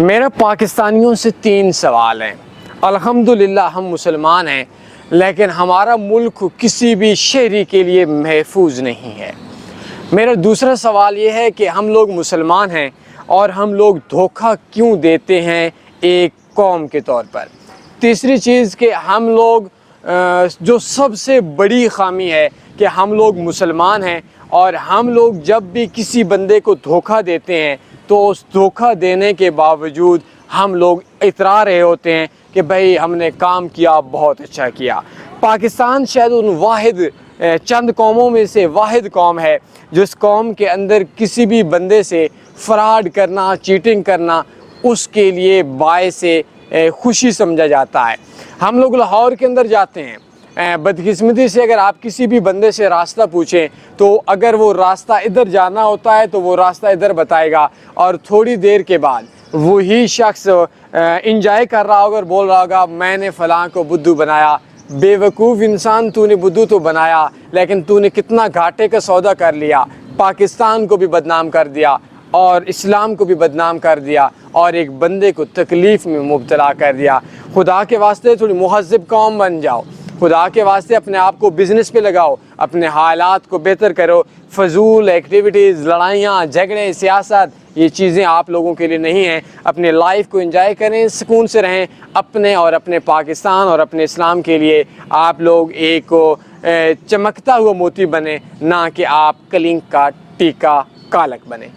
میرا پاکستانیوں سے 3 سوال ہیں۔ الحمدللہ ہم مسلمان ہیں، لیکن ہمارا ملک کسی بھی شہری کے لیے محفوظ نہیں ہے۔ میرا دوسرا سوال یہ ہے کہ ہم لوگ مسلمان ہیں اور ہم لوگ دھوکہ کیوں دیتے ہیں ایک قوم کے طور پر۔ تیسری چیز کہ ہم لوگ جو سب سے بڑی خامی ہے کہ ہم لوگ مسلمان ہیں اور ہم لوگ جب بھی کسی بندے کو دھوکہ دیتے ہیں تو اس دھوکہ دینے کے باوجود ہم لوگ اترا رہے ہوتے ہیں کہ بھئی ہم نے کام کیا، بہت اچھا کیا۔ پاکستان شاید ان چند قوموں میں سے واحد قوم ہے جس قوم کے اندر کسی بھی بندے سے فراڈ کرنا، چیٹنگ کرنا اس کے لیے باعث خوشی سمجھا جاتا ہے۔ ہم لوگ لاہور کے اندر جاتے ہیں، بدقسمتی سے اگر آپ کسی بھی بندے سے راستہ پوچھیں تو اگر وہ راستہ ادھر جانا ہوتا ہے تو وہ راستہ ادھر بتائے گا، اور تھوڑی دیر کے بعد وہی شخص انجوائے کر رہا ہوگا اور بول رہا ہوگا میں نے فلاں کو بدھو بنایا۔ بے وقوف انسان، تو نے بدھو تو بنایا لیکن تو نے کتنا گھاٹے کا سودا کر لیا، پاکستان کو بھی بدنام کر دیا اور اسلام کو بھی بدنام کر دیا اور ایک بندے کو تکلیف میں مبتلا کر دیا۔ خدا کے واسطے تھوڑی مہذب قوم بن جاؤ، خدا کے واسطے اپنے آپ کو بزنس پہ لگاؤ، اپنے حالات کو بہتر کرو۔ فضول ایکٹیویٹیز، لڑائیاں، جھگڑے، سیاست، یہ چیزیں آپ لوگوں کے لیے نہیں ہیں۔ اپنے لائف کو انجوائے کریں، سکون سے رہیں، اپنے اور اپنے پاکستان اور اپنے اسلام کے لیے آپ لوگ ایک چمکتا ہوا موتی بنیں، نہ کہ آپ کلنک کا ٹیکا کالک بنیں۔